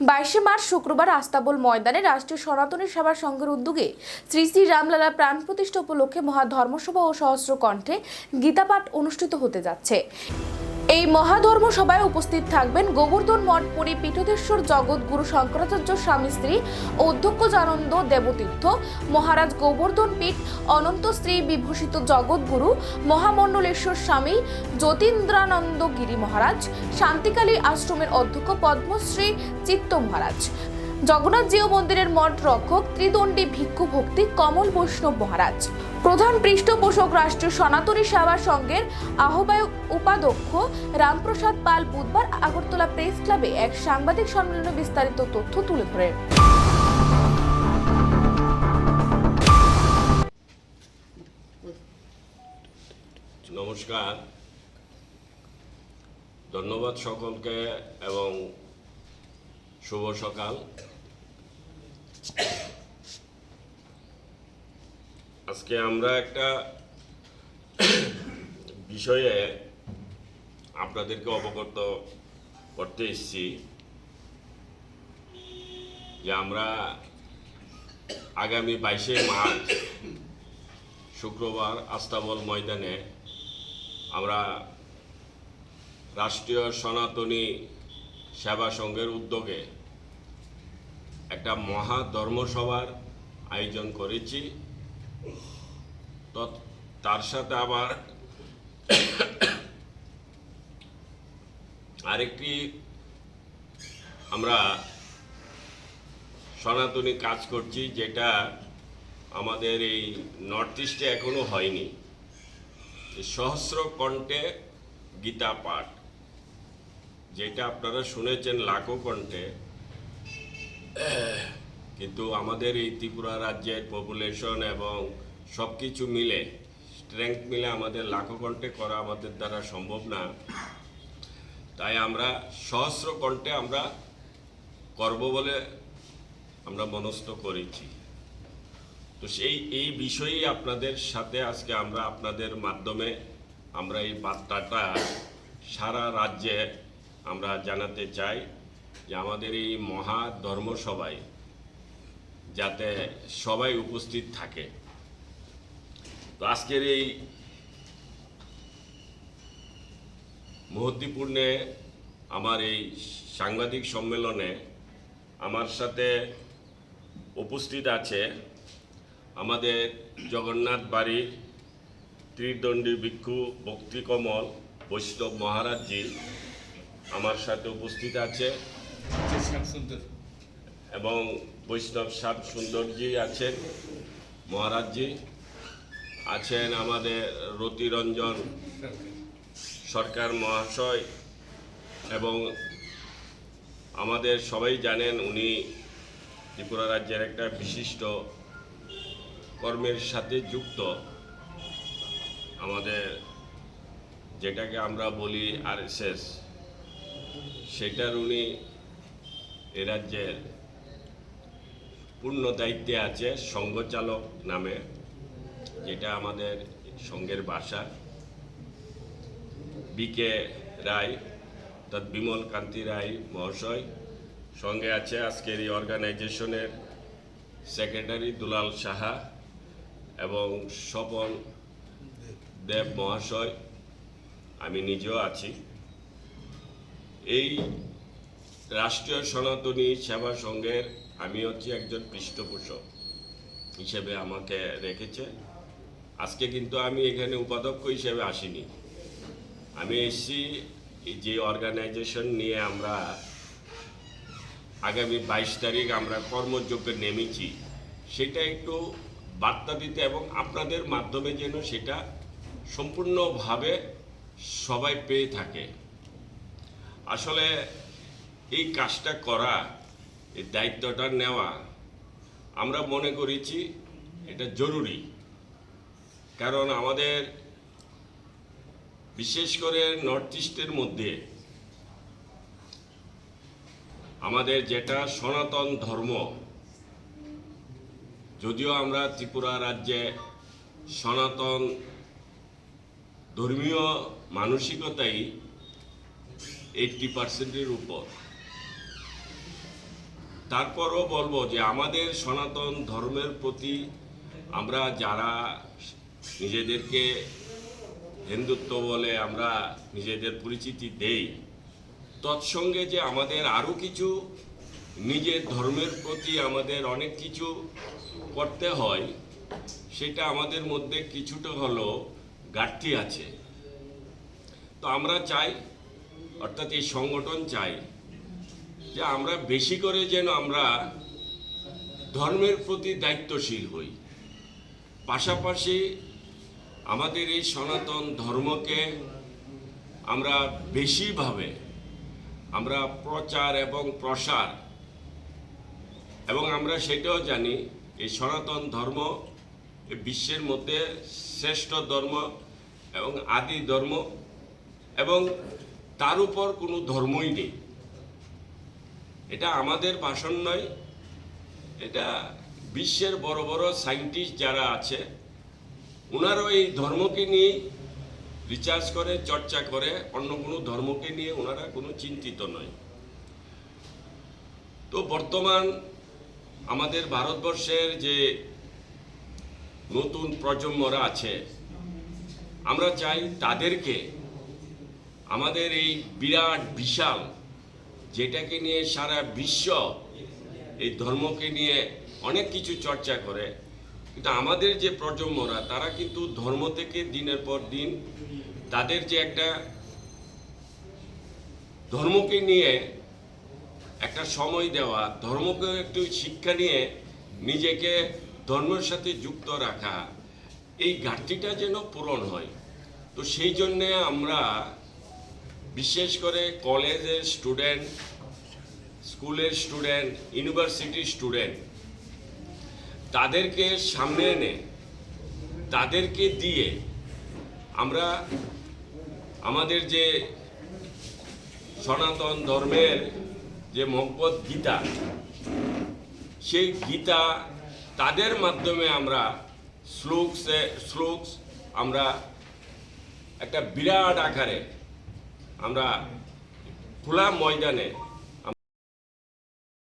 22 March শুক্রবার আস্তাবল ময়দানে রাষ্ট্রীয় সনাতনী সেবা সংঘের উদ্যোগে শ্রী শ্রী রামলালা প্রাণ প্রতিষ্ঠা উপলক্ষে মহাধর্মসভা ও সহস্র কণ্ঠে গীতাপাঠ অনুষ্ঠিত হতে যাচ্ছে। এই মহাধর্মসভায় উপস্থিত থাকবেন গোবর্ধন মঠ পরিপীঠধেশ্বর জগৎগুরু শঙ্করাচার্য স্বামী স্ত্রী অধ্যক্ষজানন্দ দেবতীর্থ মহারাজ গোবর্ধন পীঠ অনন্ত শ্রী বিভূষিত জগৎগুরু মহামণ্ডলেশ্বর স্বামী জ্যোতিন্দ্রানন্দ গিরি মহারাজ, শান্তিকালী আশ্রমের অধ্যক্ষ পদ্মশ্রী চিত্ত মহারাজ, জগন্নাথ জিও মন্দিরের মঠ রক্ষক ত্রিদণ্ডী ভিক্ষু ভক্তি কমল বৈষ্ণব মহারাজ, প্রধান পৃষ্ঠপোষক রাষ্ট্রীয় সনাতনী সেবা সংঘের আহ্বায়ক উপাধ্যক্ষ রামপ্রসাদ পাল বুধবার আগরতলা প্রেস ক্লাবে এক সাংবাদিক সম্মেলনে বিস্তারিত তথ্য তুলে ধরেন। নমস্কার, ধন্যবাদ সকলকে এবং শুভ সকাল। আজকে আমরা একটা বিষয়ে আপনাদেরকে অবগত করতে এসেছি যে আমরা আগামী 22 মার্চ শুক্রবার আস্তাবল ময়দানে আমরা রাষ্ট্রীয় সনাতনী সেবা সংঘের উদ্যোগে একটা মহা ধর্মসভার আয়োজন করেছি। তো তার সাথে আবার আরেকটি আমরা সনাতনী কাজ করছি, যেটা আমাদের এই নর্থ ইস্টে এখনো হয়নি। সহস্র কণ্ঠে গীতা পাঠ, যেটা আপনারা শুনেছেন লাখো কণ্ঠে, কিন্তু আমাদের এই ত্রিপুরা রাজ্যের পপুলেশন এবং সব কিছু মিলে স্ট্রেংথ মিলে আমাদের লাখো কণ্ঠে করা আমাদের দ্বারা সম্ভব না। তাই আমরা সহস্র কণ্ঠে আমরা করব বলে আমরা মনস্থ করেছি। তো এই বিষয়েই আপনাদের সাথে আজকে আমরা আপনাদের মাধ্যমে আমরা এই বার্তাটা সারা রাজ্যে আমরা জানাতে চাই যে আমাদের এই মহা ধর্মসভায় যাতে সবাই উপস্থিত থাকে। তো আজকের এই মহত্বপূর্ণে আমার এই সাংবাদিক সম্মেলনে আমার সাথে উপস্থিত আছে আমাদের জগন্নাথ বাড়ির ত্রিদণ্ডী ভিক্ষু ভক্তি কমল বৈষ্ণব মহারাজজি আমার সাথে উপস্থিত আছে, এবং বৈষ্ণব শ্যাম সুন্দরজি আছেন মহারাজজি আছেন, আমাদের রতিরঞ্জন সরকার মহাশয়, এবং আমাদের সবাই জানেন উনি ত্রিপুরা রাজ্যের একটা বিশিষ্ট কর্মের সাথে যুক্ত, আমাদের যেটাকে আমরা বলি RSS, সেটার উনি এ রাজ্যের পূর্ণ দায়িত্বে আছে সংঘচালক নামে, যেটা আমাদের সংঘের ভাষা। BK রায় অর্থাৎ বিমল কান্তি রায় মহাশয় সঙ্গে আছে আজকের এই অর্গানাইজেশনের সেক্রেটারি দুলাল সাহা এবং স্বপন দেব মহাশয়, আমি নিজেও আছি। এই রাষ্ট্রীয় সনাতনী সেবা সংঘের আমি হচ্ছি একজন পৃষ্ঠপোষক হিসেবে আমাকে রেখেছে। আজকে কিন্তু আমি এখানে উপাধ্যক্ষ হিসেবে আসিনি, আমি এসেছি যে অর্গানাইজেশন নিয়ে আমরা আগামী 22 তারিখ আমরা কর্মযজ্ঞে নেমেছি, সেটা একটু বার্তা দিতে এবং আপনাদের মাধ্যমে যেন সেটা সম্পূর্ণভাবে সবাই পেয়ে থাকে। আসলে এই কাজটা করা, এই দায়িত্বটা নেওয়া আমরা মনে করেছি এটা জরুরি, কারণ আমাদের বিশেষ করে নর্থ ইস্টের মধ্যে আমাদের যেটা সনাতন ধর্ম, যদিও আমরা ত্রিপুরা রাজ্যে সনাতন ধর্মীয় মানসিকতাই 80%-এর উপর, তারপরও বলবো যে আমাদের সনাতন ধর্মের প্রতি আমরা যারা নিজেদেরকে হিন্দুত্ব বলে আমরা নিজেদের পরিচিতি দেই, তৎসঙ্গে যে আমাদের আরও কিছু নিজের ধর্মের প্রতি আমাদের অনেক কিছু করতে হয়, সেটা আমাদের মধ্যে কিছুটা হলেও ঘাটতি আছে। তো আমরা চাই, অর্থাৎ এই সংগঠন চাই যে আমরা বেশি করে যেন আমরা ধর্মের প্রতি দায়িত্বশীল হই, পাশাপাশি আমাদের এই সনাতন ধর্মকে আমরা বেশিভাবে আমরা প্রচার এবং প্রসার, এবং আমরা সেটাও জানি এই সনাতন ধর্ম বিশ্বের মধ্যে শ্রেষ্ঠ ধর্ম এবং আদি ধর্ম, এবং তার উপর কোনো ধর্মই নেই। এটা আমাদের ভাষণ নয়, এটা বিশ্বের বড় বড় সায়েন্টিস্ট যারা আছে ওনারাও এই ধর্মকে নিয়ে রিসার্চ করে, চর্চা করে, অন্য কোনো ধর্মকে নিয়ে ওনারা কোনো চিন্তিত নয়। তো বর্তমান আমাদের ভারতবর্ষের যে নতুন প্রজন্মরা আছে, আমরা চাই তাদেরকে আমাদের এই বিরাট বিশাল, যেটাকে নিয়ে সারা বিশ্ব এই ধর্মকে নিয়ে অনেক কিছু চর্চা করে, কিন্তু আমাদের যে প্রজন্মরা তারা কিন্তু ধর্ম থেকে দিনের পর দিন তাদের যে একটা ধর্মকে নিয়ে একটা সময় দেওয়া, ধর্মকে একটু শিক্ষা নিয়ে নিজেকে ধর্মের সাথে যুক্ত রাখা, এই ঘাটতিটা যেন পূরণ হয়। তো সেই জন্যে আমরা বিশেষ করে কলেজের স্টুডেন্ট, স্কুলের স্টুডেন্ট, ইউনিভার্সিটির স্টুডেন্ট, তাদেরকে সামনে এনে তাদেরকে দিয়ে আমরা আমাদের যে সনাতন ধর্মের যে ভগবদ গীতা, সেই গীতা তাদের মাধ্যমে আমরা শ্লোকস আমরা একটা বিরাট আকারে আমরা খোলা ময়দানে